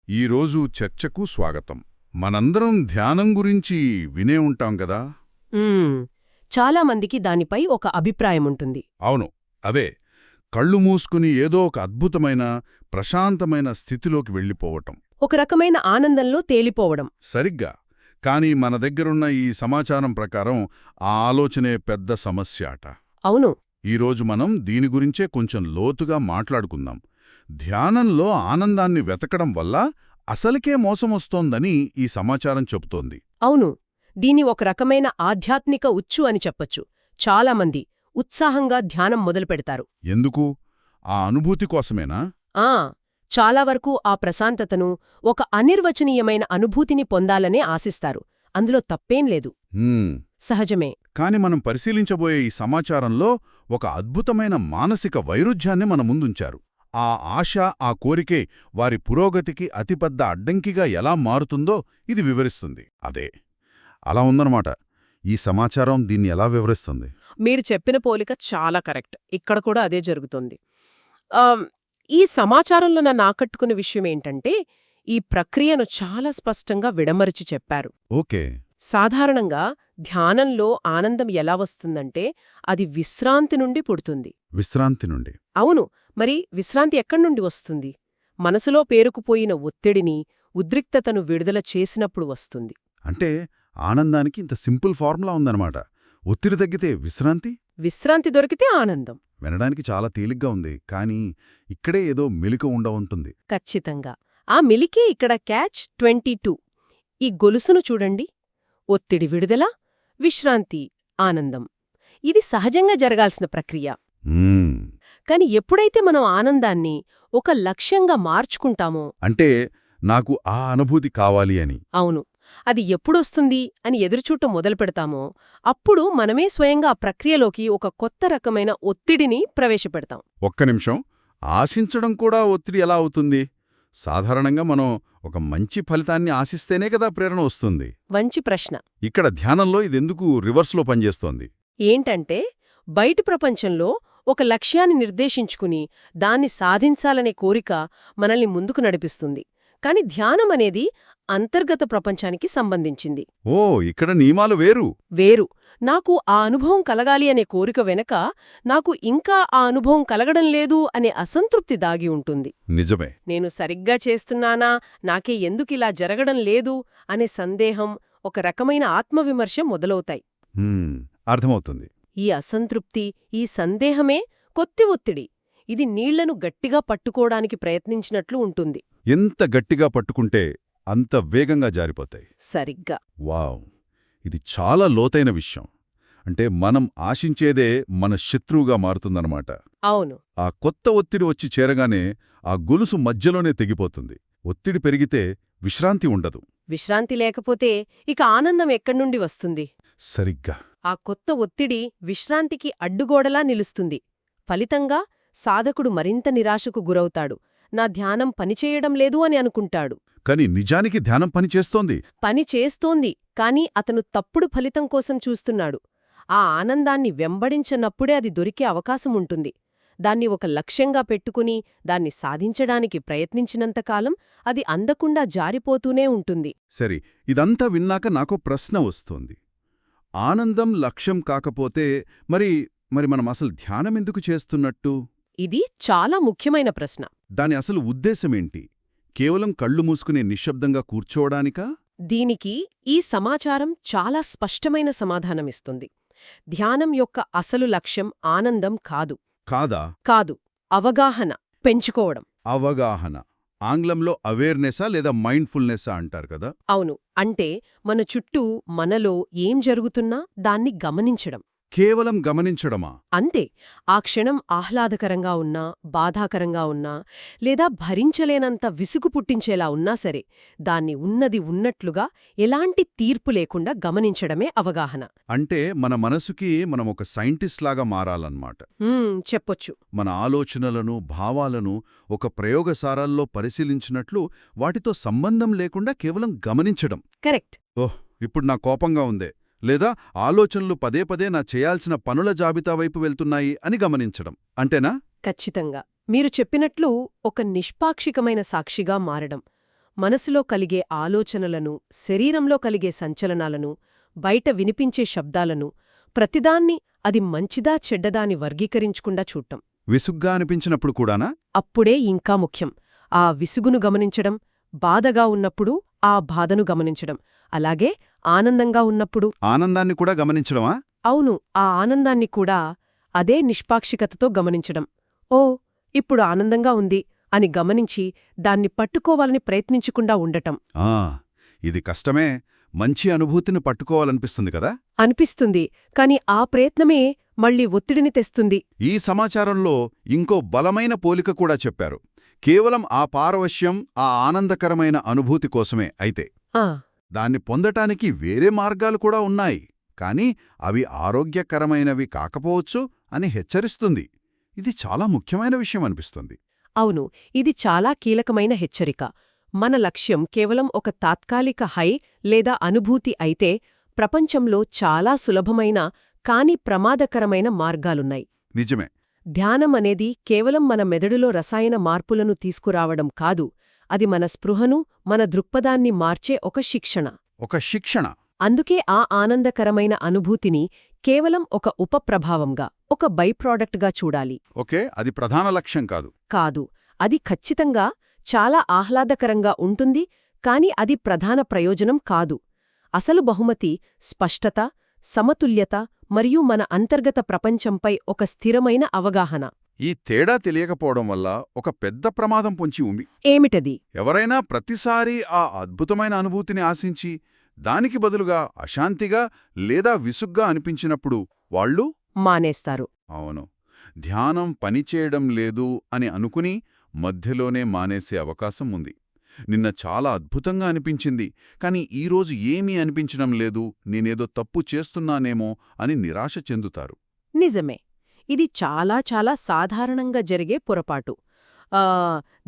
ఈరోజు చర్చకు స్వాగతం. మనందరం ధ్యానం గురించి వినే ఉంటాం కదా. చాలా మందికి దానిపై ఒక అభిప్రాయముంటుంది. అవును, అవే కళ్ళు మూసుకుని ఏదో ఒక అద్భుతమైన ప్రశాంతమైన స్థితిలోకి వెళ్ళిపోవటం. ఒక రకమైన ఆనందంలో తేలిపోవడం. సరిగ్గా. కాని మన దగ్గరున్న ఈ సమాచారం ప్రకారం ఆ ఆలోచనే పెద్ద సమస్య అట. అవును. ఈరోజు మనం దీని గురించే కొంచెం లోతుగా మాట్లాడుకుందాం. ధ్యానంలో ఆనందాన్ని వెతకడం వల్ల అసలుకే మోసమొస్తోందని ఈ సమాచారం చెబుతోంది. అవును. దీని ఒక రకమైన ఆధ్యాత్మిక ఉచ్చు అని చెప్పొచ్చు. చాలామంది ఉత్సాహంగా ధ్యానం మొదలుపెడతారు. ఎందుకు? ఆ అనుభూతి కోసమేనా? చాలా వరకు ఆ ప్రశాంతతను, ఒక అనిర్వచనీయమైన అనుభూతిని పొందాలనే ఆశిస్తారు. అందులో తప్పేం లేదు. సహజమే. కాని మనం పరిశీలించబోయే ఈ సమాచారంలో ఒక అద్భుతమైన మానసిక వైరుధ్యాన్ని మన ముందుంచారు. ఆ ఆశ, ఆ కోరికే వారి పురోగతికి అతిపెద్ద అడ్డంకిగా ఎలా మారుతుందో ఇది వివరిస్తుంది. అదే అలా ఉందన్నమాట. ఈ సమాచారం దీన్ని ఎలా వివరిస్తుంది? మీరు చెప్పిన పోలిక చాలా కరెక్ట్. ఇక్కడ కూడా అదే జరుగుతుంది. ఈ సమాచారంలో నన్ను ఆకట్టుకున్న విషయమేంటంటే, ఈ ప్రక్రియను చాలా స్పష్టంగా విడమరిచి చెప్పారు. ఓకే. సాధారణంగా ధ్యానంలో ఆనందం ఎలా వస్తుందంటే, అది విశ్రాంతి నుండి పుడుతుంది. విశ్రాంతి నుండి? అవును. మరి విశ్రాంతి ఎక్కడ్నుండి వస్తుంది? మనసులో పేరుకుపోయిన ఒత్తిడిని, ఉద్రిక్తతను విడుదల చేసినప్పుడు వస్తుంది. అంటే ఆనందానికి ఇంత సింపుల్ ఫార్ములా ఉందన్నమాట. ఒత్తిడి తగ్గితే విశ్రాంతి, విశ్రాంతి దొరికితే ఆనందం. వినడానికి చాలా తేలిగ్గా ఉంది, కానీ ఇక్కడే ఏదో మెలిక ఉంటుంది. ఖచ్చితంగా. ఆ మెలికే ఇక్కడ క్యాచ్ 22. ఈ గొలుసును చూడండి. ఒత్తిడి విడుదల, విశ్రాంతి, ఆనందం. ఇది సహజంగా జరగాల్సిన ప్రక్రియ. కాని ఎప్పుడైతే మనం ఆనందాన్ని ఒక లక్ష్యంగా మార్చుకుంటామో, అంటే నాకు ఆ అనుభూతి కావాలి అని, అవును, అది ఎప్పుడొస్తుంది అని ఎదురుచూడటం మొదలుపెడతామో, అప్పుడు మనమే స్వయంగా ఆ ప్రక్రియలోకి ఒక కొత్త రకమైన ఒత్తిడిని ప్రవేశపెడతాం. ఒక్క నిమిషం. ఆశించడం కూడా ఒత్తిడి ఎలా అవుతుంది? సాధారణంగా మనం ఒక మంచి ఫలితాన్ని ఆశిస్తేనే కదా ప్రేరణ వస్తుంది. మంచి ప్రశ్న. ఇక్కడ ధ్యానంలో ఇదెందుకు రివర్స్లో పనిచేస్తోంది? ఏంటంటే, బయటి ప్రపంచంలో ఒక లక్ష్యాన్ని నిర్దేశించుకుని దాన్ని సాధించాలనే కోరిక మనల్ని ముందుకు నడిపిస్తుంది. కాని ధ్యానం అనేది అంతర్గత ప్రపంచానికి సంబంధించింది. ఓ, ఇక్కడ నియమాలు వేరు. నాకు ఆ అనుభవం కలగాలి అనే కోరిక వెనక, నాకు ఇంకా ఆ అనుభవం కలగడం లేదు అనే అసంతృప్తి దాగి ఉంటుంది. నిజమే. నేను సరిగ్గా చేస్తున్నానా, నాకే ఎందుకిలా జరగడం లేదు అనే సందేహం, ఒక రకమైన ఆత్మవిమర్శ మొదలవుతాయి. అర్థమవుతుంది. ఈ అసంతృప్తి, ఈ సందేహమే కొత్త ఒత్తిడి. ఇది నీళ్లను గట్టిగా పట్టుకోవడానికి ప్రయత్నించినట్లు ఉంటుంది. ఎంత గట్టిగా పట్టుకుంటే అంత వేగంగా జారిపోతాయి. సరిగ్గా. వావ్, ఇది చాలా లోతైన విషయం. అంటే మనం ఆశించేదే మన శత్రువుగా మారుతుందన్నమాట. అవును. ఆ కొత్త ఒత్తిడి వచ్చి చేరగానే ఆ గొలుసు మధ్యలోనే తెగిపోతుంది. ఒత్తిడి పెరిగితే విశ్రాంతి ఉండదు. విశ్రాంతి లేకపోతే ఇక ఆనందం ఎక్కడ్నుండి వస్తుంది? సరిగ్గా. ఆ కొత్త ఒత్తిడి విశ్రాంతికి అడ్డుగోడలా నిలుస్తుంది. ఫలితంగా సాధకుడు మరింత నిరాశకు గురవుతాడు. నా ధ్యానం పనిచేయడం లేదు అని అనుకుంటాడు. కాని నిజానికి ధ్యానం పనిచేస్తోంది. పనిచేస్తోంది, కాని అతను తప్పుడు ఫలితం కోసం చూస్తున్నాడు. ఆ ఆనందాన్ని వెంబడించనప్పుడే అది దొరికే అవకాశముంటుంది. దాన్ని ఒక లక్ష్యంగా పెట్టుకుని దాన్ని సాధించడానికి ప్రయత్నించినంతకాలం అది అందకుండా జారిపోతూనే ఉంటుంది. సరే, ఇదంతా విన్నాక నాకో ప్రశ్న వస్తోంది. ఆనందం లక్ష్యం కాకపోతే మరి మనం అసలు ధ్యానమెందుకు చేస్తున్నట్టు? ఇది చాలా ముఖ్యమైన ప్రశ్న. దాని అసలు ఉద్దేశమేంటి? కేవలం కళ్ళు మూసుకుని నిశ్శబ్దంగా కూర్చోవడానికా? దీనికి ఈ సమాచారం చాలా స్పష్టమైన సమాధానమిస్తుంది. ధ్యానం యొక్క అసలు లక్ష్యం ఆనందం కాదు. కాదు. అవగాహన పెంచుకోవడం. అవగాహన. ఆంగ్లంలో అవేర్నెసా లేదా మైండ్ఫుల్నెస్సా అంటారు కదా? అవును. అంటే మన చుట్టూ, మనలో ఏం జరుగుతున్నా దాన్ని గమనించడం. కేవలం గమనించడమా? అంతే. ఆ క్షణం ఆహ్లాదకరంగా ఉన్నా, బాధాకరంగా ఉన్నా, లేదా భరించలేనంత విసుగు పుట్టించేలా ఉన్నా సరే, దాన్ని ఉన్నది ఉన్నట్లుగా ఎలాంటి తీర్పు లేకుండా గమనించడమే అవగాహన. అంటే మన మనసుకి మనం ఒక సైంటిస్ట్ లాగా మారాలన్నమాట. చెప్పొచ్చు. మన ఆలోచనలను, భావాలను ఒక ప్రయోగశాలల్లో పరిశీలించినట్లు వాటితో సంబంధం లేకుండా కేవలం గమనించడం. కరెక్ట్. ఓహ్, ఇప్పుడు నా కోపంగా ఉందే, లేదా ఆలోచనలు పదే పదే నా చేయాల్సిన పనుల జాబితా వైపు వెళ్తున్నాయి అని గమనించడం అంటేనా? ఖచ్చితంగా. మీరు చెప్పినట్లు ఒక నిష్పాక్షికమైన సాక్షిగా మారడం. మనసులో కలిగే ఆలోచనలను, శరీరంలో కలిగే సంచలనాలను, బయట వినిపించే శబ్దాలను, ప్రతిదాన్ని అది మంచిదా చెడ్డదా అని వర్గీకరించకుండా చూడటం. విసుగ్గా అనిపించినప్పుడు కూడానా? అప్పుడే ఇంకా ముఖ్యం. ఆ విసుగును గమనించడం, బాధగా ఉన్నప్పుడు ఆ బాధను గమనించడం, అలాగే ఆనందంగా ఉన్నప్పుడు ఆనందాన్ని కూడా గమనించడమా? అవును, ఆ ఆనందాన్ని కూడా అదే నిష్పాక్షికతతో గమనించడం. ఓ, ఇప్పుడు ఆనందంగా ఉంది అని గమనించి దాన్ని పట్టుకోవాలని ప్రయత్నించకుండా ఉండటం. ఆ, ఇది కష్టమే. మంచి అనుభూతిని పట్టుకోవాలనిపిస్తుంది కదా? అనిపిస్తుంది, కాని ఆ ప్రయత్నమే మళ్ళీ ఒత్తిడిని తెస్తుంది. ఈ సమాచారంలో ఇంకో బలమైన పోలిక కూడా చెప్పారు. కేవలం ఆ పారవశ్యం, ఆ ఆనందకరమైన అనుభూతి కోసమే అయితే ఆ దాన్ని పొందటానికి వేరే మార్గాలు కూడా ఉన్నాయి, కానీ అవి ఆరోగ్యకరమైనవి కాకపోవచ్చు అని హెచ్చరిస్తుంది. ఇది చాలా ముఖ్యమైన విషయం అనిపిస్తుంది. అవును, ఇది చాలా కీలకమైన హెచ్చరిక. మన లక్ష్యం కేవలం ఒక తాత్కాలిక హై లేదా అనుభూతి అయితే, ప్రపంచంలో చాలా సులభమైన కాని ప్రమాదకరమైన మార్గాలున్నాయి. నిజమే. ధ్యానం అనేది కేవలం మన మెదడులో రసాయన మార్పులను తీసుకురావడం కాదు, అది మన స్పృహను, మన దృక్పథాన్ని మార్చే ఒక శిక్షణ. అందుకే ఆ ఆనందకరమైన అనుభూతిని కేవలం ఒక ఉపప్రభావంగా, ఒక బైప్రాడక్ట్గా చూడాలి. ఓకే, అది ప్రధాన లక్ష్యం కాదు. కాదు, అది ఖచ్చితంగా చాలా ఆహ్లాదకరంగా ఉంటుంది, కాని అది ప్రధాన ప్రయోజనం కాదు. అసలు బహుమతి స్పష్టత, సమతుల్యత మరియు మన అంతర్గత ప్రపంచంపై ఒక స్థిరమైన అవగాహన. ఈ తేడా తెలియకపోవడం వల్ల ఒక పెద్ద ప్రమాదం పొంచి ఉంది. ఏమిటది? ఎవరైనా ప్రతిసారీ ఆ అద్భుతమైన అనుభూతిని ఆశించి దానికి బదులుగా అశాంతిగా లేదా విసుగ్గా అనిపించినప్పుడు వాళ్ళు మానేస్తారు. అవును, ధ్యానం పనిచేయడం లేదు అని అనుకుని మధ్యలోనే మానేసే అవకాశం ఉంది. నిన్న చాలా అద్భుతంగా అనిపించింది, కాని ఈరోజు ఏమీ అనిపించడం లేదు, నేనేదో తప్పు చేస్తున్నానేమో అని నిరాశ చెందుతారు. నిజమే, ఇది చాలా చాలా సాధారణంగా జరిగే పొరపాటు.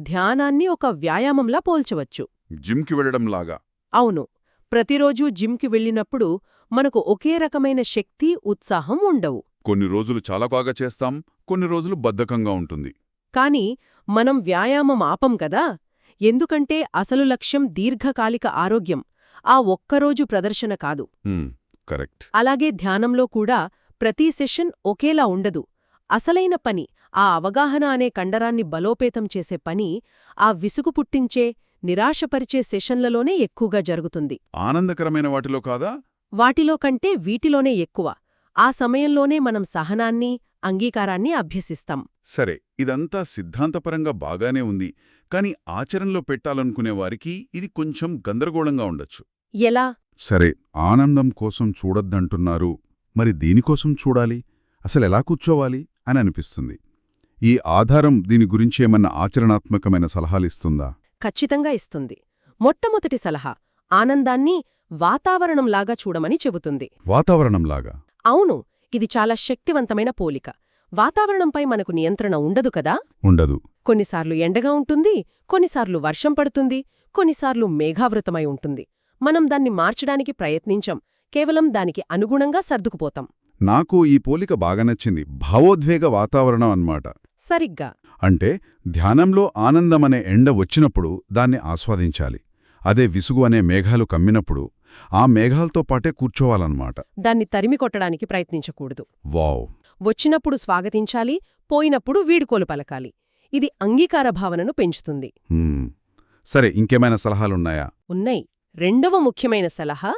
ధ్యానాన్ని ఒక వ్యాయామంలా పోల్చవచ్చు. జిమ్కి వెళ్లడంలాగా. అవును, ప్రతిరోజూ జిమ్కి వెళ్ళినప్పుడు మనకు ఒకే రకమైన శక్తి, ఉత్సాహం ఉండవు. కొన్ని రోజులు చాలా బాగా చేస్తాం, కొన్ని రోజులు బద్ధకంగా ఉంటుంది. కాని మనం వ్యాయామం ఆపం కదా, ఎందుకంటే అసలు లక్ష్యం దీర్ఘకాలిక ఆరోగ్యం, ఆ ఒక్కరోజు ప్రదర్శన కాదు. కరెక్ట్. అలాగే ధ్యానంలో కూడా ప్రతి సెషన్ ఒకేలా ఉండదు. అసలైన పని, ఆ అవగాహన అనే కండరాన్ని బలోపేతం చేసే పని, ఆ విసుగు పుట్టించే, నిరాశపరిచే సెషన్లలోనే ఎక్కువగా జరుగుతుంది. ఆనందకరమైన వాటిలో కాదా? వాటిలో కంటే వీటిలోనే ఎక్కువ. ఆ సమయంలోనే మనం సహనాన్ని, అంగీకారాన్ని అభ్యసిస్తాం. సరే, ఇదంతా సిద్ధాంతపరంగా బాగానే ఉంది, కాని ఆచరణలో పెట్టాలనుకునేవారికి ఇది కొంచెం గందరగోళంగా ఉండొచ్చు. ఎలా? సరే, ఆనందం కోసం చూడొద్దంటున్నారు, మరి దీనికోసం చూడాలి, అసలెలా కూర్చోవాలి అని అనిపిస్తుంది. ఈ ఆధారం దీని గురించి ఏమన్నా ఆచరణాత్మకమైన సలహాలిస్తుందా? ఖచ్చితంగా ఇస్తుంది. మొట్టమొదటి సలహా ఆనందాన్ని వాతావరణంలాగా చూడమని చెబుతుంది. వాతావరణంలాగా? అవును, ఇది చాలా శక్తివంతమైన పోలిక. వాతావరణంపై మనకు నియంత్రణ ఉండదు కదా? ఉండదు. కొన్నిసార్లు ఎండగా ఉంటుంది, కొన్నిసార్లు వర్షం పడుతుంది, కొన్నిసార్లు మేఘావృతమై ఉంటుంది. మనం దాన్ని మార్చడానికి ప్రయత్నించం, కేవలం దానికి అనుగుణంగా సర్దుకుపోతాం. నాకు ఈ పోలిక బాగా నచ్చింది. భావోద్వేగ వాతావరణం అన్నమాట. సరిగ్గా. అంటే ధ్యానంలో ఆనందమనే ఎండ వచ్చినప్పుడు దాన్ని ఆస్వాదించాలి, అదే విసుగు అనే మేఘాలు కమ్మినప్పుడు ఆ మేఘాలతో పాటే కూర్చోవాలన్నమాట. దాన్ని తరిమికొట్టడానికి ప్రయత్నించకూడదు. వావ్. వచ్చినప్పుడు స్వాగతించాలి, పోయినప్పుడు వీడుకోలు పలకాలి. ఇది అంగీకార భావనను పెంచుతుంది. సరే, ఇంకేమైనా సలహాలున్నాయా? ఉన్నాయి. రెండవ ముఖ్యమైన సలహా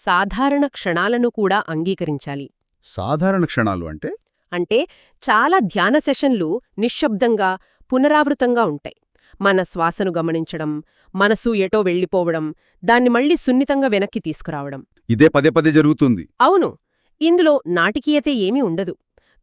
సాధారణ క్షణాలను కూడా అంగీకరించాలి. సాధారణ క్షణాలు అంటే? అంటే చాలా ధ్యాన సెషన్లు నిశ్శబ్దంగా, పునరావృతంగా ఉంటాయి. మన శ్వాసను గమనించడం, మనసు ఎటో వెళ్ళిపోవడం, దాన్ని మళ్లీ సున్నితంగా వెనక్కి తీసుకురావడం. ఇదే పదే పదే జరుగుతుంది. అవును, ఇందులో నాటకీయతే ఏమీ ఉండదు.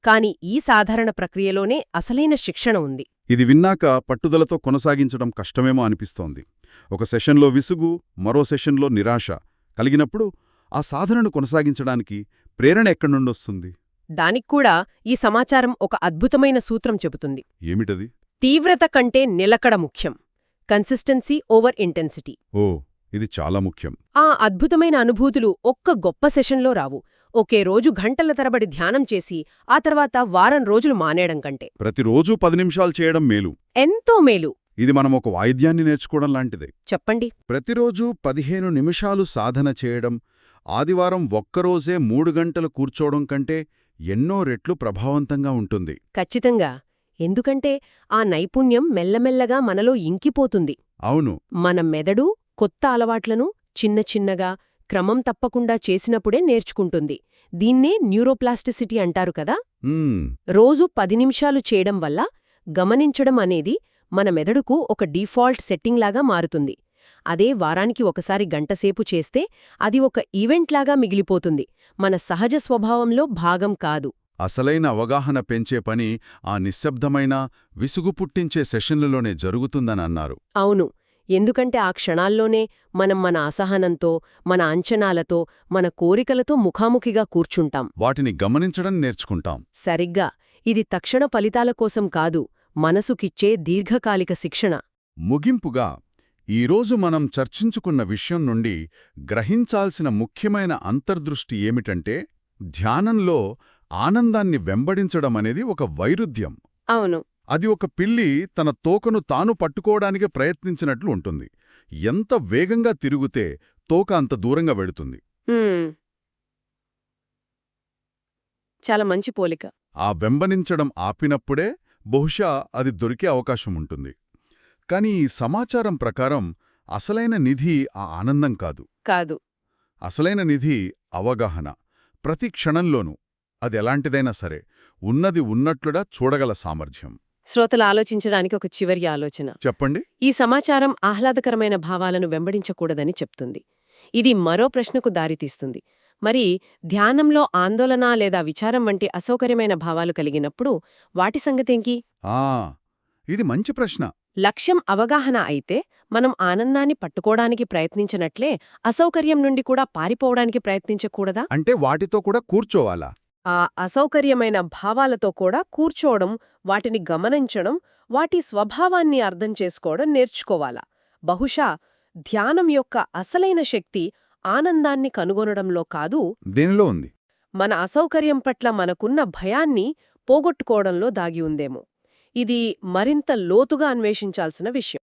కాని ఈ సాధారణ ప్రక్రియలోనే అసలైన శిక్షణ ఉంది. ఇది విన్నాక పట్టుదలతో కొనసాగించడం కష్టమేమో అనిపిస్తోంది. ఒక సెషన్లో విసుగు, మరో సెషన్లో నిరాశ కలిగినప్పుడు ఆ సాధనను కొనసాగించడానికి ప్రేరణ ఎక్కడ్నుండొస్తుంది? దానిక్కూడా ఈ సమాచారం ఒక అద్భుతమైన సూత్రం చెబుతుంది. ఏమిటది? తీవ్రత కంటే నిలకడ ముఖ్యం. Consistency over intensity. ఓ, ఇది చాలా ముఖ్యం. ఆ అద్భుతమైన అనుభూతులు ఒక్క గొప్ప సెషన్లో రావు. ఒకే రోజు గంటల తరబడి ధ్యానం చేసి ఆ తర్వాత వారం రోజులు మానేయడం కంటే ప్రతిరోజూ 10 నిమిషాలు చేయడం మేలు. ఎంతో మేలు. ఇది మనం ఒక వాయిద్యాన్ని నేర్చుకోవడం లాంటిదే. చెప్పండి. ప్రతిరోజూ 15 నిమిషాలు సాధన చేయడం, ఆదివారం ఒక్కరోజే 3 గంటలు కూర్చోవడం కంటే ఎన్నో రెట్లు ప్రభావవంతంగా ఉంటుంది. ఖచ్చితంగా. ఎందుకంటే ఆ నైపుణ్యం మెల్లమెల్లగా మనలో ఇంకిపోతుంది. అవును. మన మెదడు కొత్త అలవాట్లను చిన్న చిన్నగా క్రమం తప్పకుండా చేసినప్పుడే నేర్చుకుంటుంది. దీన్నే న్యూరోప్లాస్టిసిటీ అంటారు కదా. రోజు 10 నిమిషాలు చేయడం వల్ల గమనించడం అనేది మన మెదడుకు ఒక డిఫాల్ట్ సెట్టింగ్లాగా మారుతుంది. అదే వారానికి ఒకసారి గంటసేపు చేస్తే అది ఒక ఈవెంట్లాగా మిగిలిపోతుంది, మన సహజ స్వభావంలో భాగం కాదు. అసలైన అవగాహన పెంచే పని ఆ నిశ్శబ్దమైన, విసుగు పుట్టించే సెషన్లలోనే జరుగుతుందనన్నారు. అవును. ఎందుకంటే ఆ క్షణాల్లోనే మనం మన అసహనంతో, మన అంచనాలతో, మన కోరికలతో ముఖాముఖిగా కూర్చుంటాం. వాటిని గమనించడం నేర్చుకుంటాం. సరిగ్గా. ఇది తక్షణ ఫలితాల కోసం కాదు, మనసుకిచ్చే దీర్ఘకాలిక శిక్షణ. ముగింపుగా, ఈరోజు మనం చర్చించుకున్న విషయం నుండి గ్రహించాల్సిన ముఖ్యమైన అంతర్దృష్టి ఏమిటంటే, ధ్యానంలో ఆనందాన్ని వెంబడించడమనేది ఒక వైరుధ్యం. అవును. అది ఒక పిల్లి తన తోకను తాను పట్టుకోవడానికి ప్రయత్నించినట్లు ఉంటుంది. ఎంత వేగంగా తిరుగుతే తోక అంత దూరంగా వెడుతుంది. చాలా మంచి పోలిక. ఆ వెంబడించడం ఆపినప్పుడే బహుశా అది దొరికే అవకాశముంటుంది. కాని ఈ సమాచారం ప్రకారం అసలైన నిధి ఆ ఆనందం కాదు. అసలైన నిధి అవగాహన. ప్రతి క్షణంలోనూ అదెలాంటిదైనా సరే ఉన్నది ఉన్నట్లుగా చూడగల సామర్థ్యం. శ్రోతలు ఆలోచించడానికి ఒక చివరి ఆలోచన. చెప్పండి. ఈ సమాచారం ఆహ్లాదకరమైన భావాలను వెంబడించకూడదని చెప్తుంది. ఇది మరో ప్రశ్నకు దారితీస్తుంది. మరి ధ్యానంలో ఆందోళన లేదా విచారం వంటి అసౌకర్యమైన భావాలు కలిగినప్పుడు వాటి సంగతేంకి? ఇది మంచి ప్రశ్న. లక్ష్యం అవగాహన అయితే మనం ఆనందాన్ని పట్టుకోవడానికి ప్రయత్నించినట్లే అసౌకర్యం నుండి కూడా పారిపోవడానికి ప్రయత్నించకూడదా? అంటే వాటితో కూడా కూర్చోవాలా? ఆ అసౌకర్యమైన భావాలతో కూడా కూర్చోవడం, వాటిని గమనించడం, వాటి స్వభావాన్ని అర్థం చేసుకోవడం నేర్చుకోవాలా. బహుశా ధ్యానం యొక్క అసలైన శక్తి ఆనందాన్ని కనుగొనడంలో కాదు, దేనిలో ఉంది? మన అసౌకర్యం పట్ల మనకున్న భయాన్ని పోగొట్టుకోవడంలో దాగి ఉందేమో. ఇది మరింత లోతుగా అన్వేషించాల్సిన విషయం.